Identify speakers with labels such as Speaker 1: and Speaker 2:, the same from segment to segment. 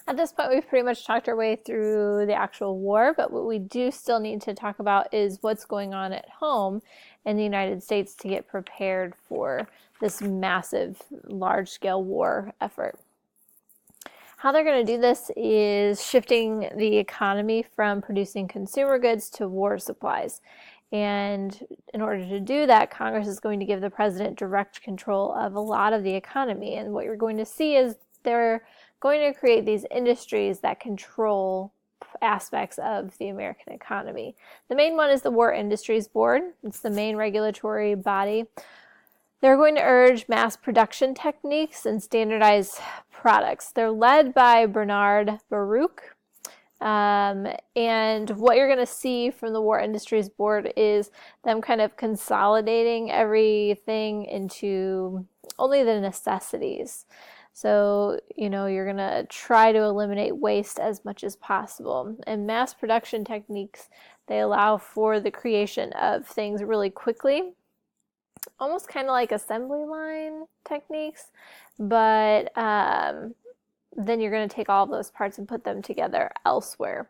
Speaker 1: At this point, we've pretty much talked our way through the actual war, but what we do still need to talk about is what's going on at home in the United States to get prepared for this massive, large-scale war effort. How they're going to do this is shifting the economy from producing consumer goods to war supplies. And in order to do that, Congress is going to give the president direct control of a lot of the economy. And what you're going to see is they're going to create these industries that control aspects of the American economy. The main one is the War Industries Board. It's the main regulatory body. They're going to urge mass production techniques and standardize products. They're led by Bernard Baruch. And what you're going to see from the War Industries Board is them kind of consolidating everything into only the necessities. So, you're going to try to eliminate waste as much as possible. And mass production techniques, they allow for the creation of things really quickly, almost kind of like assembly line techniques, but then you're going to take all of those parts and put them together elsewhere.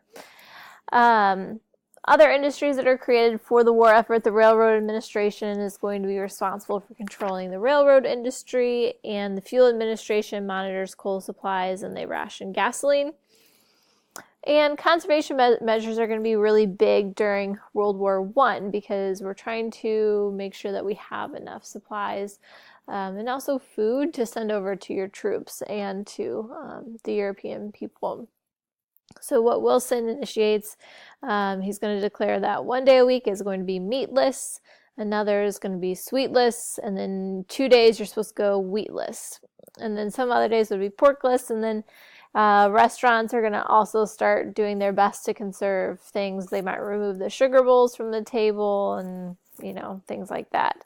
Speaker 1: Other industries that are created for the war effort, the Railroad Administration is going to be responsible for controlling the railroad industry, and the Fuel Administration monitors coal supplies and they ration gasoline. And conservation measures are going to be really big during World War I because we're trying to make sure that we have enough supplies and also food to send over to your troops and to the European people. So what Wilson initiates, he's going to declare that one day a week is going to be meatless, another is going to be sweetless, and then 2 days you're supposed to go wheatless. And then some other days would be porkless, and then restaurants are going to also start doing their best to conserve things. They might remove the sugar bowls from the table and, things like that.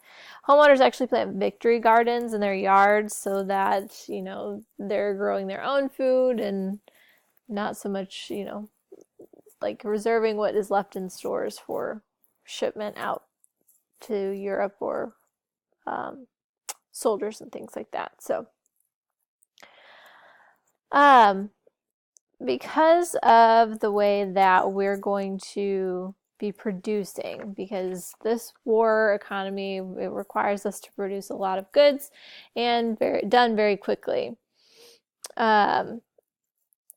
Speaker 1: Homeowners actually plant victory gardens in their yards so that, they're growing their own food and not so much, like reserving what is left in stores for shipment out to Europe or soldiers and things like that. So, because of the way that we're going to be producing, because this war economy, it requires us to produce a lot of goods and done very quickly.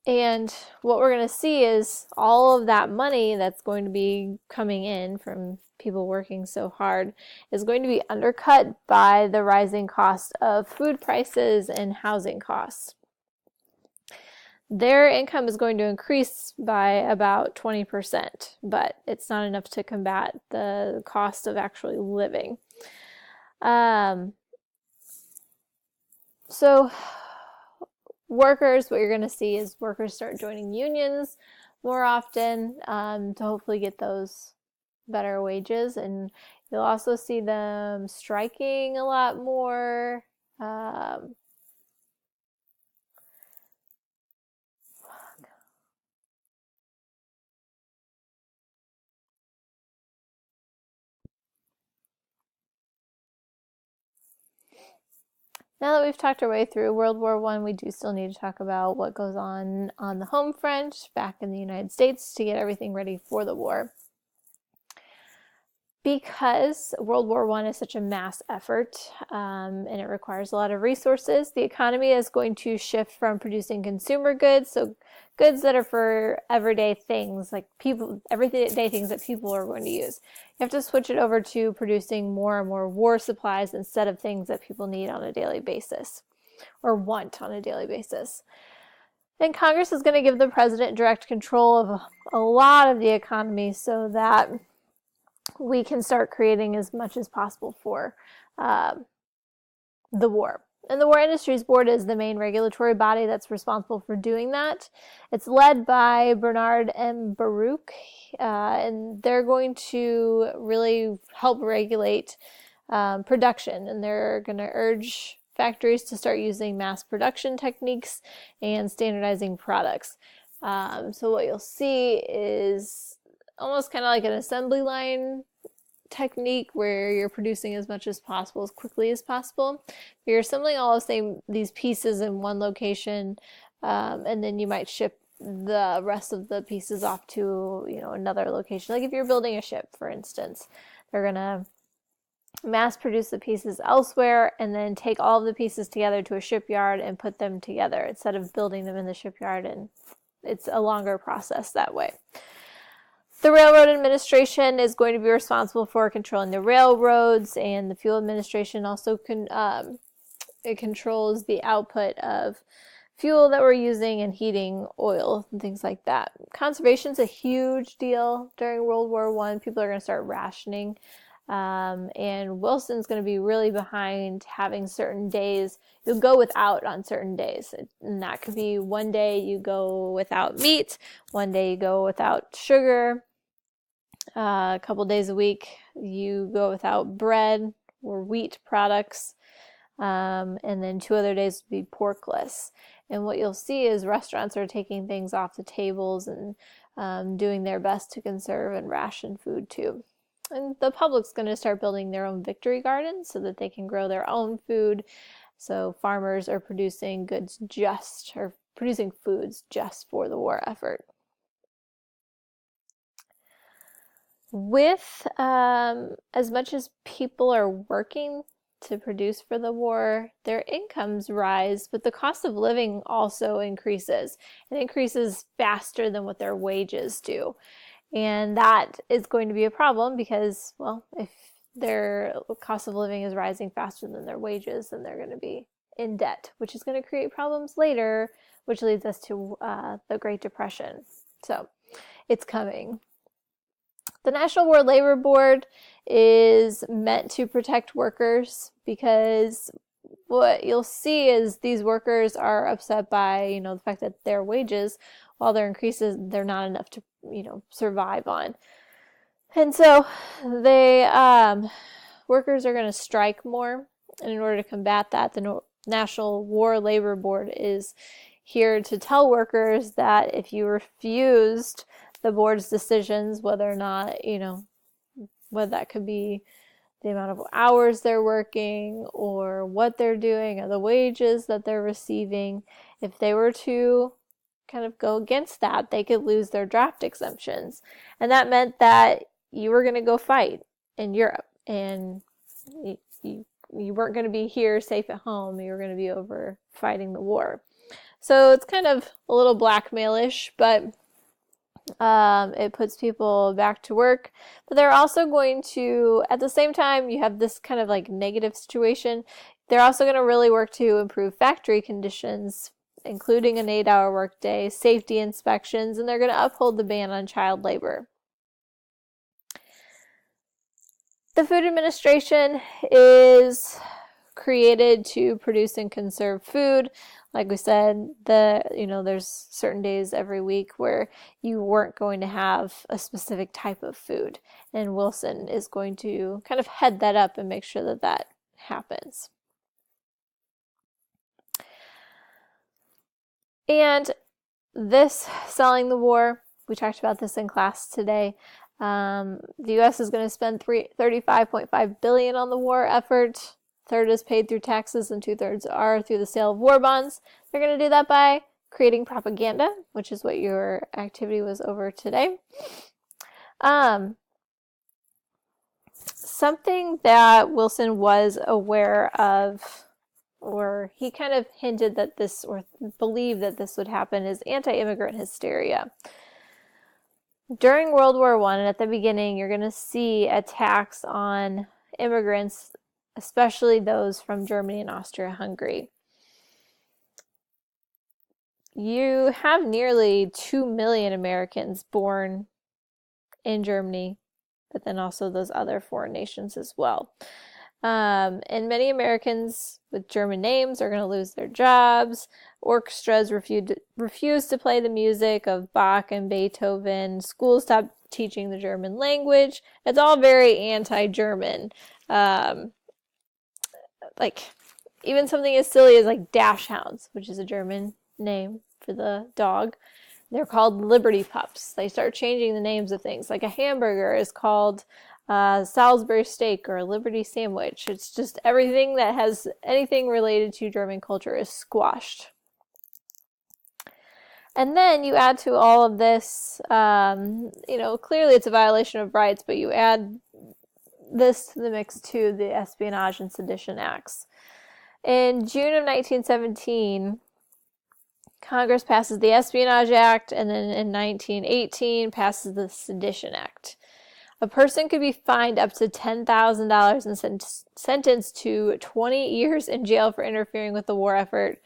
Speaker 1: And what we're going to see is all of that money that's going to be coming in from people working so hard is going to be undercut by the rising cost of food prices and housing costs. Their income is going to increase by about 20%, but it's not enough to combat the cost of actually living. So workers, what you're going to see is workers start joining unions more often to hopefully get those better wages, and you'll also see them striking a lot more. Now that we've talked our way through World War I, we do still need to talk about what goes on the home front back in the United States to get everything ready for the war. Because World War I is such a mass effort and it requires a lot of resources, the economy is going to shift from producing consumer goods, so goods that are for everyday things, like everyday things that people are going to use. You have to switch it over to producing more and more war supplies instead of things that people need on a daily basis or want on a daily basis. And Congress is going to give the president direct control of a lot of the economy so that we can start creating as much as possible for the war. And the War Industries Board is the main regulatory body that's responsible for doing that. It's led by Bernard M. Baruch, and they're going to really help regulate production, and they're going to urge factories to start using mass production techniques and standardizing products. So what you'll see is almost kind of like an assembly line technique where you're producing as much as possible as quickly as possible. You're assembling all of these pieces in one location, and then you might ship the rest of the pieces off to, another location. Like if you're building a ship, for instance, they're gonna mass produce the pieces elsewhere and then take all of the pieces together to a shipyard and put them together instead of building them in the shipyard, and it's a longer process that way. The Railroad Administration is going to be responsible for controlling the railroads, and the Fuel Administration also it controls the output of fuel that we're using and heating oil and things like that. Conservation is a huge deal during World War I. People are going to start rationing. And Wilson's going to be really behind having certain days. You'll go without on certain days. And that could be one day you go without meat, one day you go without sugar, a couple days a week you go without bread or wheat products, and then 2 other days would be porkless. And what you'll see is restaurants are taking things off the tables and doing their best to conserve and ration food too. And the public's going to start building their own victory gardens so that they can grow their own food. So farmers are producing foods just for the war effort. With as much as people are working to produce for the war, their incomes rise, but the cost of living also increases. It increases faster than what their wages do. And that is going to be a problem because, well, if their cost of living is rising faster than their wages, then they're going to be in debt, which is going to create problems later, which leads us to the Great Depression. So it's coming. The National War Labor Board is meant to protect workers because what you'll see is these workers are upset by, the fact that their wages, while their increases, they're not enough to, survive on. And so workers are going to strike more. And in order to combat that, the National War Labor Board is here to tell workers that if you refused the board's decisions, whether or not, whether that could be the amount of hours they're working or what they're doing or the wages that they're receiving, if they were to kind of go against that, they could lose their draft exemptions. And that meant that you were going to go fight in Europe, and you weren't going to be here safe at home. You were going to be over fighting the war. So it's kind of a little blackmailish, but it puts people back to work. But they're also going to, at the same time, you have this kind of like negative situation. They're also going to really work to improve factory conditions, including an 8-hour workday, safety inspections, and they're going to uphold the ban on child labor. The Food Administration is created to produce and conserve food. Like we said, there's certain days every week where you weren't going to have a specific type of food, and Wilson is going to kind of head that up and make sure that that happens. And this selling the war, we talked about this in class today. The U.S. is going to spend $35.5 billion on the war effort. A third is paid through taxes and 2/3 are through the sale of war bonds. They're going to do that by creating propaganda, which is what your activity was over today. Something that Wilson was aware of, or he kind of hinted that this, or believed that this would happen, is anti-immigrant hysteria. During World War I, and at the beginning, you're going to see attacks on immigrants, especially those from Germany and Austria-Hungary. You have nearly 2 million Americans born in Germany, but then also those other foreign nations as well. And many Americans with German names are going to lose their jobs. Orchestras refuse to play the music of Bach and Beethoven. Schools stop teaching the German language. It's all very anti-German. Like even something as silly as like Dachshunds, which is a German name for the dog. They're called Liberty Pups. They start changing the names of things. Like a hamburger is called Salisbury steak or a Liberty sandwich. It's just everything that has anything related to German culture is squashed. And then you add to all of this, clearly it's a violation of rights, but you add this to the mix too, the Espionage and Sedition Acts. In June of 1917, Congress passes the Espionage Act, and then in 1918 passes the Sedition Act. A person could be fined up to $10,000 and sentenced to 20 years in jail for interfering with the war effort,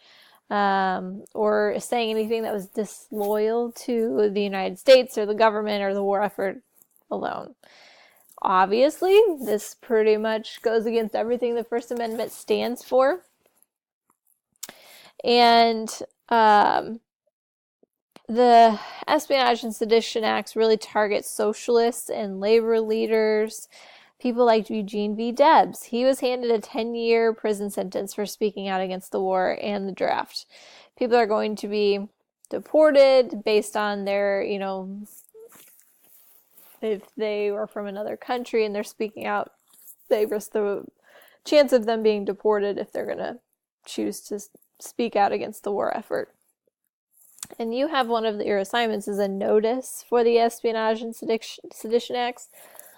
Speaker 1: or saying anything that was disloyal to the United States or the government or the war effort alone. Obviously, this pretty much goes against everything the First Amendment stands for. And the Espionage and Sedition Acts really target socialists and labor leaders, people like Eugene V. Debs. He was handed a 10-year prison sentence for speaking out against the war and the draft. People are going to be deported based on their, if they were from another country and they're speaking out, they risk the chance of them being deported if they're going to choose to speak out against the war effort. And you have one of your assignments is a notice for the Espionage and Sedition Acts.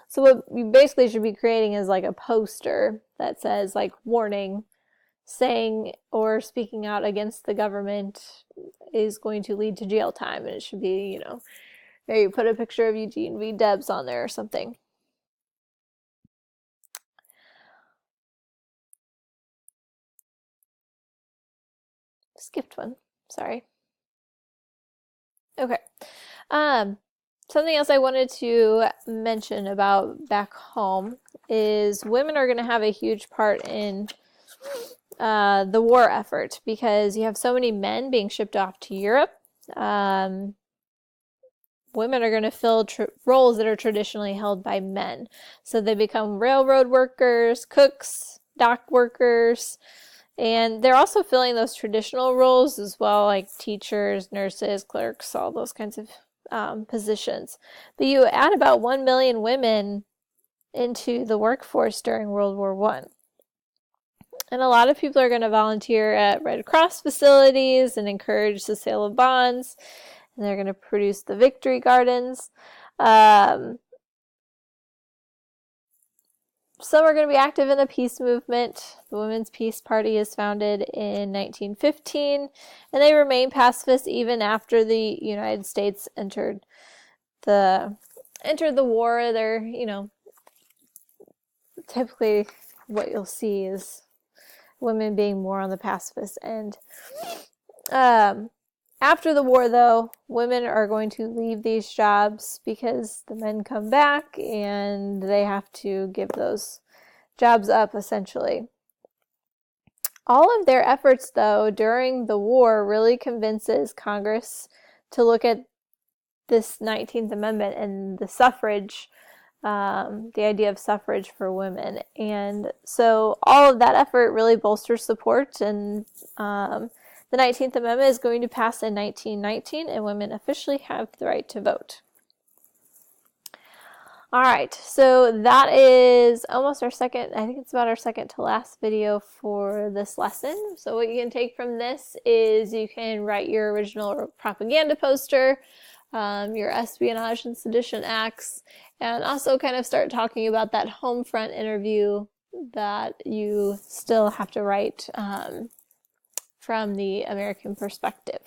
Speaker 1: So what you basically should be creating is like a poster that says like warning, saying or speaking out against the government is going to lead to jail time. And it should be, maybe put a picture of Eugene V. Debs on there or something. Skipped one, sorry. Okay. Something else I wanted to mention about back home is women are going to have a huge part in the war effort because you have so many men being shipped off to Europe. Women are going to fill roles that are traditionally held by men. So they become railroad workers, cooks, dock workers, and they're also filling those traditional roles as well, like teachers, nurses, clerks, all those kinds of positions. But you add about 1 million women into the workforce during World War I. And a lot of people are going to volunteer at Red Cross facilities and encourage the sale of bonds. And they're going to produce the victory gardens. Some are going to be active in the peace movement. The Women's Peace Party is founded in 1915, and they remain pacifists even after the United States entered the war. They're, typically what you'll see is women being more on the pacifist end. After the war, though, women are going to leave these jobs because the men come back and they have to give those jobs up, essentially. All of their efforts, though, during the war really convinces Congress to look at this 19th Amendment and the suffrage, the idea of suffrage for women. And so all of that effort really bolsters support, and the 19th Amendment is going to pass in 1919, and women officially have the right to vote. All right, so that is almost our second, I think it's about our second to last video for this lesson. So what you can take from this is you can write your original propaganda poster, your Espionage and Sedition Acts, and also kind of start talking about that home front interview that you still have to write from the American perspective.